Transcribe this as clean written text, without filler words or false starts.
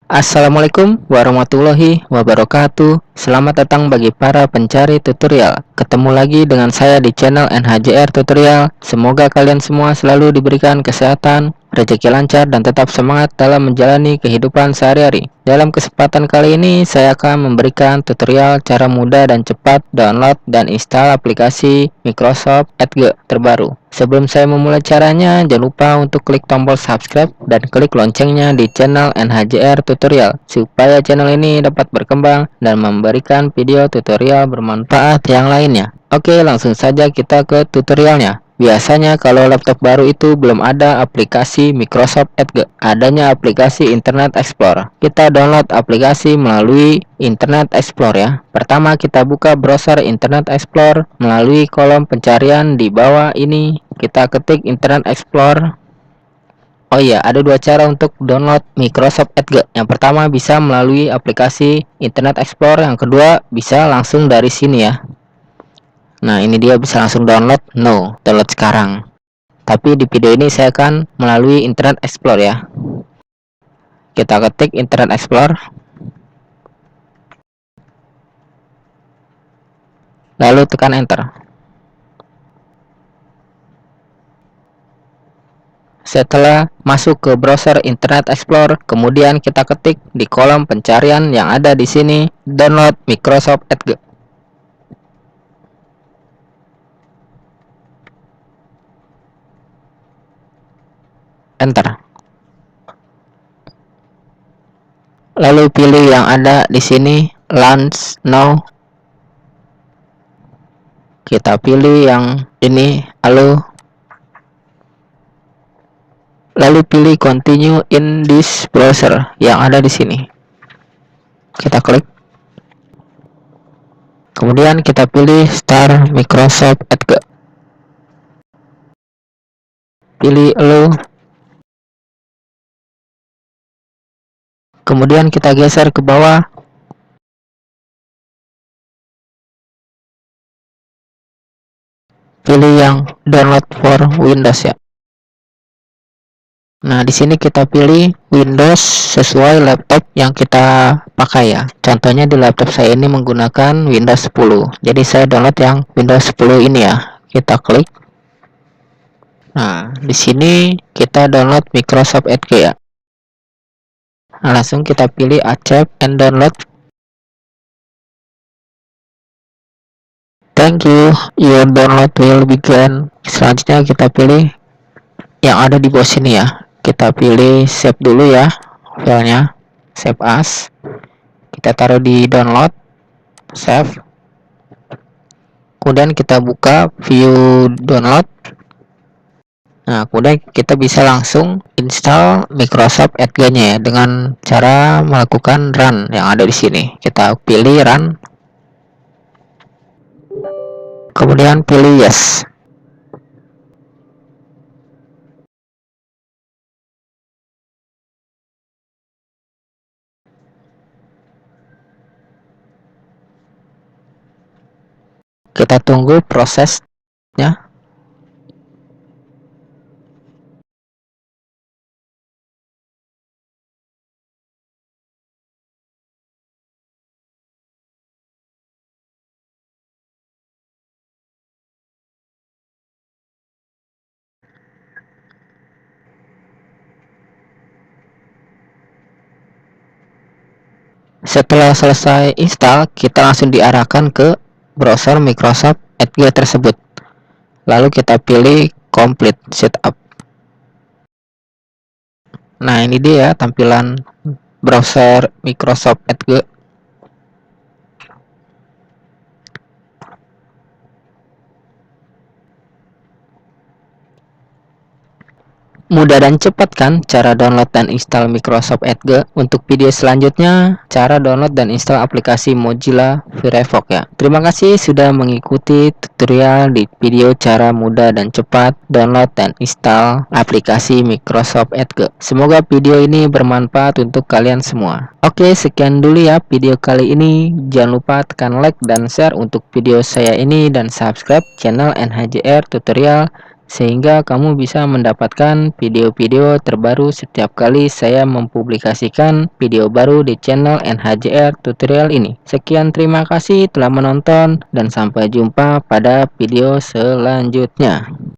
Assalamualaikum warahmatullahi wabarakatuh. Selamat datang bagi para pencari tutorial. Ketemu lagi dengan saya di channel NHJR Tutorial. Semoga kalian semua selalu diberikan kesehatan, rezeki lancar, dan tetap semangat dalam menjalani kehidupan sehari-hari. Dalam kesempatan kali ini, saya akan memberikan tutorial cara mudah dan cepat download dan install aplikasi Microsoft Edge terbaru. Sebelum saya memulai caranya, jangan lupa untuk klik tombol subscribe dan klik loncengnya di channel NHJR Tutorial supaya channel ini dapat berkembang dan memberikan video tutorial bermanfaat yang lainnya. Oke, langsung saja kita ke tutorialnya. Biasanya kalau laptop baru itu belum ada aplikasi Microsoft Edge, adanya aplikasi Internet Explorer. Kita download aplikasi melalui Internet Explorer ya. Pertama kita buka browser Internet Explorer melalui kolom pencarian di bawah ini. Kita ketik Internet Explorer. Oh iya, ada dua cara untuk download Microsoft Edge. Yang pertama bisa melalui aplikasi Internet Explorer, yang kedua bisa langsung dari sini ya. Nah, ini dia bisa langsung download. No, download sekarang. Tapi di video ini saya akan melalui Internet Explorer ya. Kita ketik Internet Explorer. Lalu tekan enter. Setelah masuk ke browser Internet Explorer, kemudian kita ketik di kolom pencarian yang ada di sini, download Microsoft Edge. Enter. Lalu pilih yang ada di sini, Launch Now. Kita pilih yang ini, lalu pilih Continue in this browser yang ada di sini. Kita klik. Kemudian kita pilih Start Microsoft Edge. Pilih Allow. Kemudian kita geser ke bawah. Pilih yang download for Windows ya. Nah, di sini kita pilih Windows sesuai laptop yang kita pakai ya. Contohnya di laptop saya ini menggunakan Windows 10. Jadi saya download yang Windows 10 ini ya. Kita klik. Nah, di sini kita download Microsoft Edge ya. Nah, langsung kita pilih accept and download. Thank you, your download will begin. Selanjutnya kita pilih yang ada di bawah sini ya. Kita pilih save dulu ya filenya, save as. Kita taruh di download, save. Kemudian kita buka view download. Nah, kemudian kita bisa langsung install Microsoft Edge-nya ya dengan cara melakukan run yang ada di sini. Kita pilih run. Kemudian pilih yes. Kita tunggu prosesnya. Setelah selesai install, kita langsung diarahkan ke browser Microsoft Edge tersebut. Lalu kita pilih complete setup. Nah, ini dia tampilan browser Microsoft Edge. Mudah dan cepat kan cara download dan install Microsoft Edge. Untuk video selanjutnya, cara download dan install aplikasi Mozilla Firefox ya. Terima kasih sudah mengikuti tutorial di video cara mudah dan cepat download dan install aplikasi Microsoft Edge. Semoga video ini bermanfaat untuk kalian semua. Oke, sekian dulu ya video kali ini. Jangan lupa tekan like dan share untuk video saya ini dan subscribe channel NHJR Tutorial. sehingga kamu bisa mendapatkan video-video terbaru setiap kali saya mempublikasikan video baru di channel NHJR Tutorial ini. Sekian, terima kasih telah menonton dan sampai jumpa pada video selanjutnya.